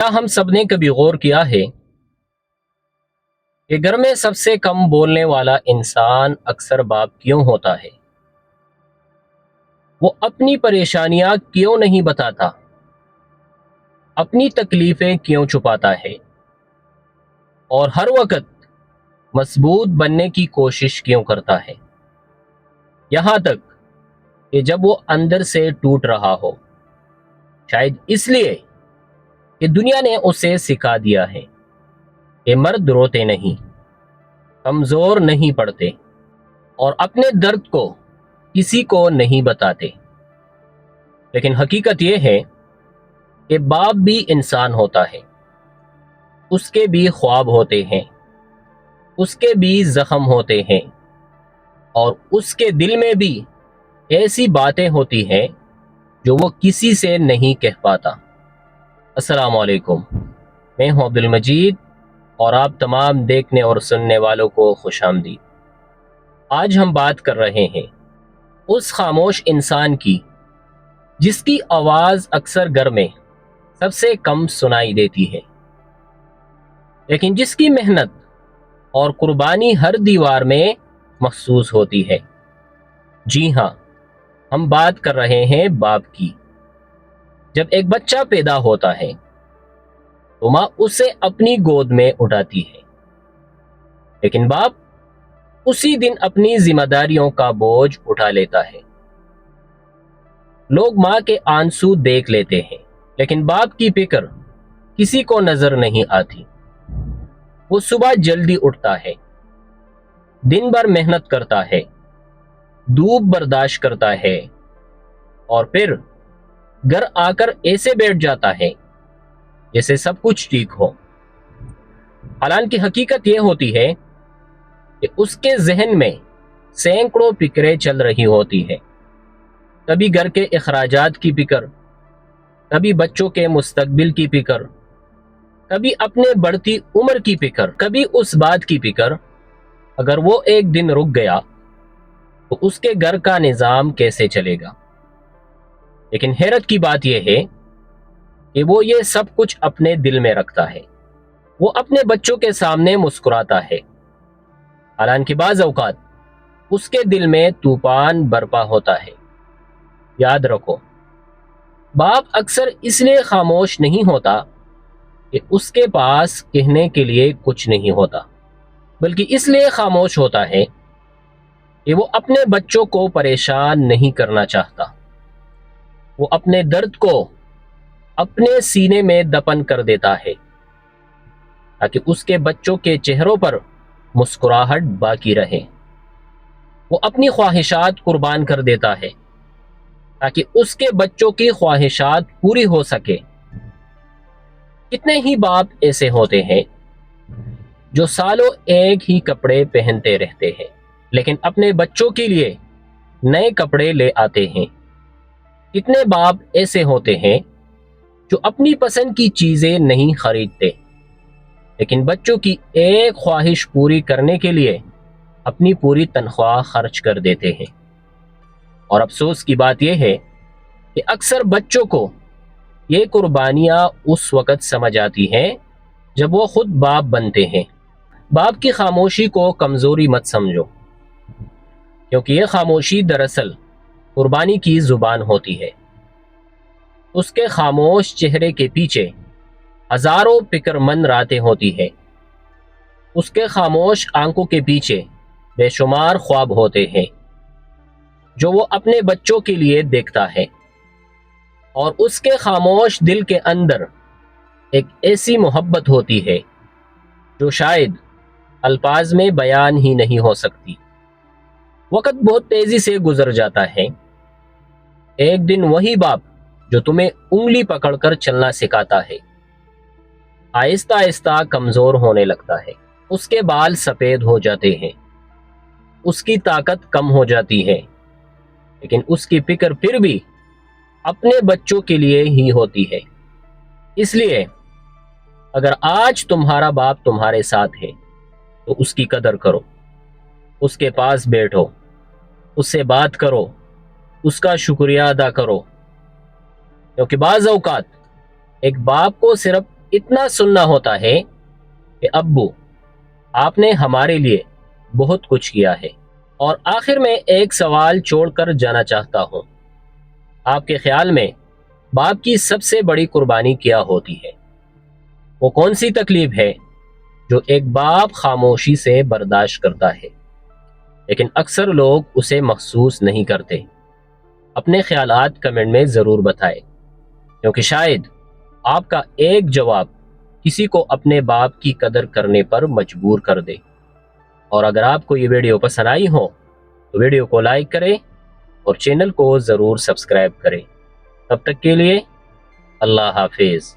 کیا ہم سب نے کبھی غور کیا ہے کہ گھر میں سب سے کم بولنے والا انسان اکثر باپ کیوں ہوتا ہے؟ وہ اپنی پریشانیاں کیوں نہیں بتاتا؟ اپنی تکلیفیں کیوں چھپاتا ہے؟ اور ہر وقت مضبوط بننے کی کوشش کیوں کرتا ہے؟ یہاں تک کہ جب وہ اندر سے ٹوٹ رہا ہو، شاید اس لیے کہ دنیا نے اسے سکھا دیا ہے کہ مرد روتے نہیں، کمزور نہیں پڑتے، اور اپنے درد کو کسی کو نہیں بتاتے۔ لیکن حقیقت یہ ہے کہ باپ بھی انسان ہوتا ہے، اس کے بھی خواب ہوتے ہیں، اس کے بھی زخم ہوتے ہیں، اور اس کے دل میں بھی ایسی باتیں ہوتی ہیں جو وہ کسی سے نہیں کہہ پاتا۔ السلام علیکم، میں ہوں عبد المجید، اور آپ تمام دیکھنے اور سننے والوں کو خوش آمدید۔ آج ہم بات کر رہے ہیں اس خاموش انسان کی جس کی آواز اکثر گھر میں سب سے کم سنائی دیتی ہے، لیکن جس کی محنت اور قربانی ہر دیوار میں محسوس ہوتی ہے۔ جی ہاں، ہم بات کر رہے ہیں باپ کی۔ جب ایک بچہ پیدا ہوتا ہے تو ماں اسے اپنی گود میں اٹھاتی ہے، لیکن باپ اسی دن اپنی ذمہ داریوں کا بوجھ اٹھا لیتا ہے۔ لوگ ماں کے آنسو دیکھ لیتے ہیں، لیکن باپ کی فکر کسی کو نظر نہیں آتی۔ وہ صبح جلدی اٹھتا ہے، دن بھر محنت کرتا ہے، دھوپ برداشت کرتا ہے، اور پھر گھر آ کر ایسے بیٹھ جاتا ہے جیسے سب کچھ ٹھیک ہو۔ حالانکہ حقیقت یہ ہوتی ہے کہ اس کے ذہن میں سینکڑوں فکریں چل رہی ہوتی ہیں۔ کبھی گھر کے اخراجات کی فکر، کبھی بچوں کے مستقبل کی فکر، کبھی اپنے بڑھتی عمر کی فکر، کبھی اس بات کی فکر اگر وہ ایک دن رک گیا تو اس کے گھر کا نظام کیسے چلے گا۔ لیکن حیرت کی بات یہ ہے کہ وہ یہ سب کچھ اپنے دل میں رکھتا ہے۔ وہ اپنے بچوں کے سامنے مسکراتا ہے، حالانکہ بعض اوقات اس کے دل میں طوفان برپا ہوتا ہے۔ یاد رکھو، باپ اکثر اس لیے خاموش نہیں ہوتا کہ اس کے پاس کہنے کے لیے کچھ نہیں ہوتا، بلکہ اس لیے خاموش ہوتا ہے کہ وہ اپنے بچوں کو پریشان نہیں کرنا چاہتا۔ وہ اپنے درد کو اپنے سینے میں دفن کر دیتا ہے تاکہ اس کے بچوں کے چہروں پر مسکراہٹ باقی رہے۔ وہ اپنی خواہشات قربان کر دیتا ہے تاکہ اس کے بچوں کی خواہشات پوری ہو سکے۔ کتنے ہی باپ ایسے ہوتے ہیں جو سالوں ایک ہی کپڑے پہنتے رہتے ہیں، لیکن اپنے بچوں کے لیے نئے کپڑے لے آتے ہیں۔ کتنے باپ ایسے ہوتے ہیں جو اپنی پسند کی چیزیں نہیں خریدتے، لیکن بچوں کی ایک خواہش پوری کرنے کے لیے اپنی پوری تنخواہ خرچ کر دیتے ہیں۔ اور افسوس کی بات یہ ہے کہ اکثر بچوں کو یہ قربانیاں اس وقت سمجھ آتی ہیں جب وہ خود باپ بنتے ہیں۔ باپ کی خاموشی کو کمزوری مت سمجھو، کیونکہ یہ خاموشی دراصل قربانی کی زبان ہوتی ہے۔ اس کے خاموش چہرے کے پیچھے ہزاروں فکر مند راتیں ہوتی ہیں۔ اس کے خاموش آنکھوں کے پیچھے بے شمار خواب ہوتے ہیں جو وہ اپنے بچوں کے لیے دیکھتا ہے۔ اور اس کے خاموش دل کے اندر ایک ایسی محبت ہوتی ہے جو شاید الفاظ میں بیان ہی نہیں ہو سکتی۔ وقت بہت تیزی سے گزر جاتا ہے۔ ایک دن وہی باپ جو تمہیں انگلی پکڑ کر چلنا سکھاتا ہے آہستہ آہستہ کمزور ہونے لگتا ہے۔ اس کے بال سفید ہو جاتے ہیں، اس کی طاقت کم ہو جاتی ہے، لیکن اس کی فکر پھر بھی اپنے بچوں کے لیے ہی ہوتی ہے۔ اس لیے اگر آج تمہارا باپ تمہارے ساتھ ہے تو اس کی قدر کرو، اس کے پاس بیٹھو، اس سے بات کرو، اس کا شکریہ ادا کرو، کیونکہ بعض اوقات ایک باپ کو صرف اتنا سننا ہوتا ہے کہ ابو آپ نے ہمارے لیے بہت کچھ کیا ہے۔ اور آخر میں ایک سوال چھوڑ کر جانا چاہتا ہوں، آپ کے خیال میں باپ کی سب سے بڑی قربانی کیا ہوتی ہے؟ وہ کون سی تکلیف ہے جو ایک باپ خاموشی سے برداشت کرتا ہے لیکن اکثر لوگ اسے محسوس نہیں کرتے؟ اپنے خیالات کمنٹ میں ضرور بتائیں، کیونکہ شاید آپ کا ایک جواب کسی کو اپنے باپ کی قدر کرنے پر مجبور کر دے۔ اور اگر آپ کو یہ ویڈیو پسند آئی ہو تو ویڈیو کو لائک کریں اور چینل کو ضرور سبسکرائب کریں۔ تب تک کے لیے اللہ حافظ۔